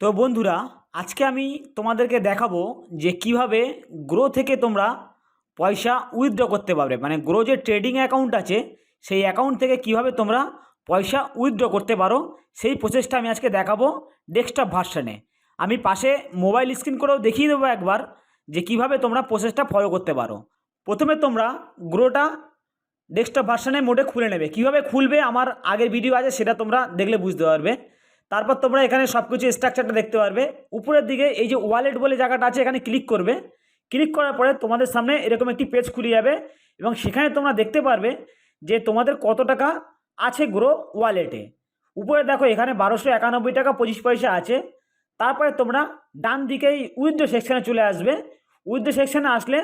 তো বন্ধুরা, আজকে আমি তোমাদেরকে দেখাবো যে কিভাবে গ্রো থেকে তোমরা পয়সা উইথড্র করতে পারবে। মানে গ্রো যে ট্রেডিং অ্যাকাউন্ট আছে সেই অ্যাকাউন্ট থেকে কিভাবে তোমরা পয়সা উইথড্র করতে পারো সেই প্রসেসটা আমি আজকে দেখাবো ডেস্কটপ ভার্সনে। আমি পাশে মোবাইল স্ক্রিন করেও দেখিয়ে দেবো একবার যে কিভাবে তোমরা প্রসেসটা ফলো করতে পারো। প্রথমে তোমরা গ্রোটা ডেস্কটপ ভার্সনের মোডে খুলে নেবে। কিভাবে খুলবে আমার আগের ভিডিও আছে, সেটা তোমরা দেখলে বুঝতে পারবে। তারপর তোমরা এখানে সব কিছু স্ট্রাকচারটা দেখতে পারবে। উপরের দিকে এই যে ওয়ালেট বলে জায়গাটা আছে, এখানে ক্লিক করবে। ক্লিক করার পরে তোমাদের সামনে এরকম একটি পেজ খুলে যাবে এবং সেখানে তোমরা দেখতে পারবে যে তোমাদের কত টাকা আছে গ্রো ওয়ালেটে। উপরে দেখো এখানে 1291 টাকা 25 পয়সা আছে। তারপরে তোমরা ডান দিকেই উইথড্র সেকশানে চলে আসবে। উইথড্র সেকশানে আসলে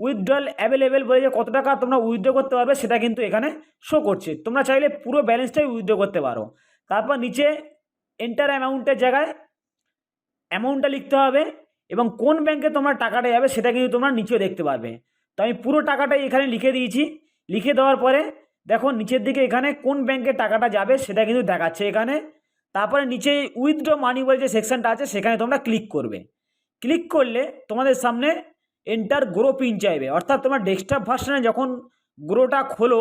উইথড্রল অ্যাভেলেবেল বলে যে কত টাকা তোমরা উইথড্র করতে পারবে সেটা কিন্তু এখানে শো করছে। তোমরা চাইলে পুরো ব্যালেন্সটাই উইথড্র করতে পারো। তারপর নিচে এন্টার অ্যামাউন্টের জায়গায় অ্যামাউন্টটা লিখতে হবে এবং কোন ব্যাংকে তোমার টাকাটা যাবে সেটা কিন্তু তোমরা নিচেও দেখতে পারবে। তো আমি পুরো টাকাটাই এখানে লিখে দিয়েছি। লিখে দেওয়ার পরে দেখো নিচের দিকে এখানে কোন ব্যাংকে টাকাটা যাবে সেটা কিন্তু দেখাচ্ছে এখানে। তারপরে নিচে উইথড্র মানি বলে যে সেকশনটা আছে সেখানে তোমরা ক্লিক করবে। ক্লিক করলে তোমাদের সামনে এন্টার গ্রো পিন চাইবে, অর্থাৎ তোমার ডেস্কটপ ভার্সনে যখন গ্রোটা খোলো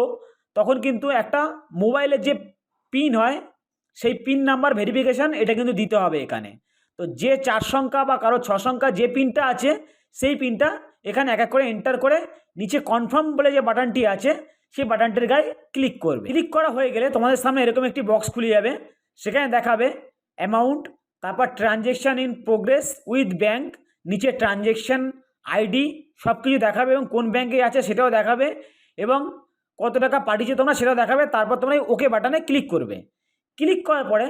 তখন কিন্তু একটা মোবাইলের যে পিন হয় সেই পিন নাম্বার ভেরিফিকেশান এটা কিন্তু দিতে হবে এখানে। তো যে 4 সংখ্যা বা কারো 6 সংখ্যা যে পিনটা আছে সেই পিনটা এখানে এক এক করে এন্টার করে নিচে কনফার্ম বলে যে বাটনটি আছে সেই বাটনটির গায়ে ক্লিক করবে। ক্লিক করা হয়ে গেলে তোমাদের সামনে এরকম একটি বক্স খুলে যাবে। সেখানে দেখাবে অ্যামাউন্ট, তারপর transaction in progress with bank, নিচে ট্রানজ্যাকশান আইডি সব কিছু দেখাবে এবং কোন ব্যাঙ্কে আছে সেটাও দেখাবে এবং কত টাকা পাঠিয়েছো তোমরা সেটাও দেখাবে। তারপর তোমরা ওকে বাটনে ক্লিক করবে। ক্লিক করার পরে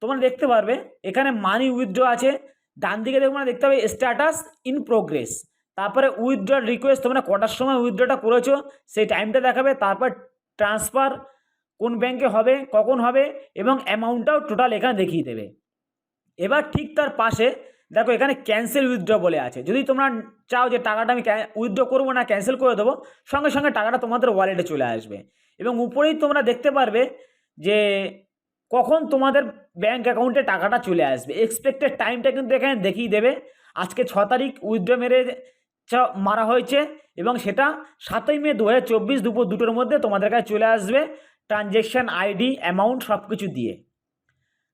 তোমরা দেখতে পারবে এখানে মানি উইথড্র আছে। ডান দিকে তোমরা দেখতে পাবে স্ট্যাটাস ইন প্রোগ্রেস। তারপরে উইথড্র রিকোয়েস্ট তোমরা কটার সময় উইথড্রটা করেছো সেই টাইমটা দেখাবে। তারপর ট্রান্সফার কোন ব্যাংকে হবে, কখন হবে এবং অ্যামাউন্টটাও টোটাল এখানে দেখিয়ে দেবে। এবার ঠিক তার পাশে দেখো এখানে ক্যান্সেল উইথড্র বলে আছে। যদি তোমরা চাও যে টাকাটা আমি উইথড্র করবো না, ক্যান্সেল করে দেবো, সঙ্গে সঙ্গে টাকাটা তোমাদের ওয়ালেটে চলে আসবে। এবং উপরেই তোমরা দেখতে পারবে যে কখন তোমাদের ব্যাঙ্ক অ্যাকাউন্টে টাকাটা চলে আসবে। এক্সপেক্টেড টাইমটা কিন্তু এখানে দেখিয়ে দেবে। আজকে 6 তারিখ উইথড্র মারা হয়েছে এবং সেটা 7ই মে 2024 দুপুর 2টোর মধ্যে তোমাদের কাছে চলে আসবে ট্রানজ্যাকশান আইডি অ্যামাউন্ট সব কিছু দিয়ে।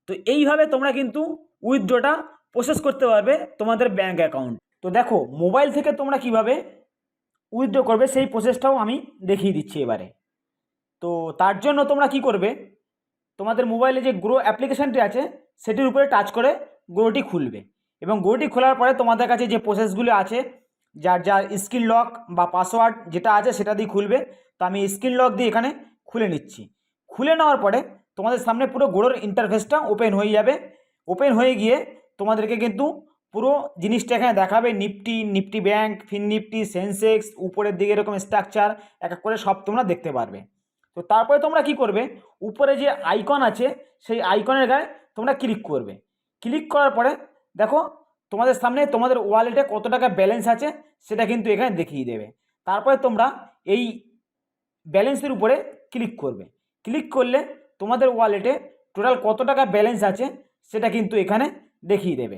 তো এইভাবে তোমরা কিন্তু উইথড্রটা প্রসেস করতে পারবে তোমাদের ব্যাঙ্ক অ্যাকাউন্ট। তো দেখো মোবাইল থেকে তোমরা কিভাবে উইথড্র করবে সেই প্রসেসটাও আমি দেখিয়ে দিচ্ছি এবারে। তো তার জন্য তোমরা কি করবে, তোমাদের মোবাইলে যে গ্রো অ্যাপ্লিকেশানটি আছে সেটির উপরে টাচ করে গ্রোটি খুলবে এবং গ্রোটি খোলার পরে তোমাদের কাছে যে প্রসেসগুলো আছে যার যার স্ক্রিন লক বা পাসওয়ার্ড যেটা আছে সেটা দিয়ে খুলবে। তো আমি স্ক্রিন লক দিয়ে এখানে খুলে নিচ্ছি। খুলে নেওয়ার পরে তোমাদের সামনে পুরো গ্রোর ইন্টারফেসটা ওপেন হয়ে যাবে। ওপেন হয়ে গিয়ে তোমাদেরকে কিন্তু পুরো জিনিসটা এখানে দেখাবে। নিফটি ব্যাংক, ফিন নিফটি, সেন্সেক্স, উপরের দিকে এরকম স্ট্রাকচার এক এক করে সব তোমরা দেখতে পারবে। তো তারপরে তোমরা কি করবে, উপরে যে আইকন আছে সেই আইকনের গায়ে তোমরা ক্লিক করবে। ক্লিক করার পরে দেখো তোমাদের সামনে তোমাদের ওয়ালেটে কত টাকা ব্যালেন্স আছে সেটা কিন্তু এখানে দেখিয়ে দেবে। তারপরে তোমরা এই ব্যালেন্সের উপরে ক্লিক করবে। ক্লিক করলে তোমাদের ওয়ালেটে টোটাল কত টাকা ব্যালেন্স আছে সেটা কিন্তু এখানে দেখিয়ে দেবে।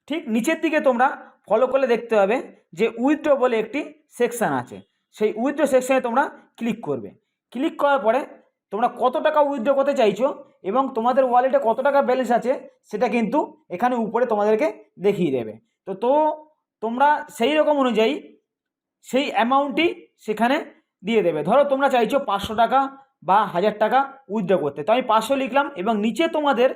ঠিক নিচের দিকে তোমরা ফলো করলে দেখতে পাবে যে উইথড্র বলে একটি সেকশান আছে। সেই উইথড্র সেকশানে তোমরা ক্লিক করবে। ক্লিক করার পরে তোমরা কত টাকা উইথড্র করতে চাইছো এবং তোমাদের ওয়ালেটে কত টাকা ব্যালেন্স আছে সেটা কিন্তু এখানে উপরে তোমাদেরকে দেখিয়ে দেবে। তো তোমরা সেই রকম অনুযায়ী সেই অ্যামাউন্টটি সেখানে দিয়ে দেবে। ধরো তোমরা চাইছো 500 টাকা বা 1000 টাকা উইথড্র করতে, তো আমি 500 লিখলাম এবং নিচে তোমাদের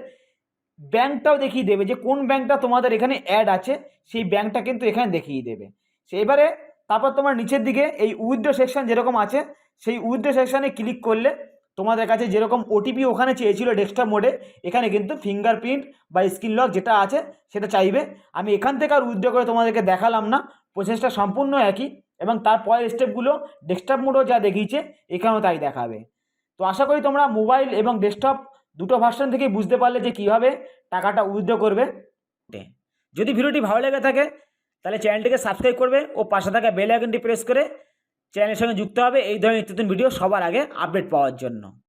ব্যাংকটাও দেখিয়ে দেবে যে কোন ব্যাংকটা তোমাদের এখানে অ্যাড আছে সেই ব্যাংকটা কিন্তু এখানে দেখিয়ে দেবে। এবারে তারপর তোমার নিচের দিকে এই উইথড্র সেকশন যেরকম আছে সেই উইথড্র সেকশানে ক্লিক করলে তোমাদের কাছে যেরকম ওটিপি ওখানে চেয়েছিল ডেস্কটপ মোডে, এখানে কিন্তু ফিঙ্গারপ্রিন্ট বা স্ক্রিন লক যেটা আছে সেটা চাইবে। আমি এখান থেকে আর উইথড্র করে তোমাদেরকে দেখালাম না, প্রসেসটা সম্পূর্ণ একই এবং তারপরের স্টেপগুলো ডেস্কটপ মোডও যা দেখিয়েছে এখানেও তাই দেখাবে। তো আশা করি তোমরা মোবাইল এবং ডেস্কটপ দুটো ভার্সন থেকেই বুঝতে পারলে যে কীভাবে টাকাটা উইথড্র করবে। যদি ভিডিওটি ভালো লেগে থাকে তাহলে চ্যানেলটিকে সাবস্ক্রাইব করবে ও পাশে থাকা বেল আইকনটি প্রেস করে চ্যানেলের সঙ্গে যুক্ত হবে এই ধরনের নিত্য নতুন ভিডিও সবার আগে আপডেট পাওয়ার জন্য।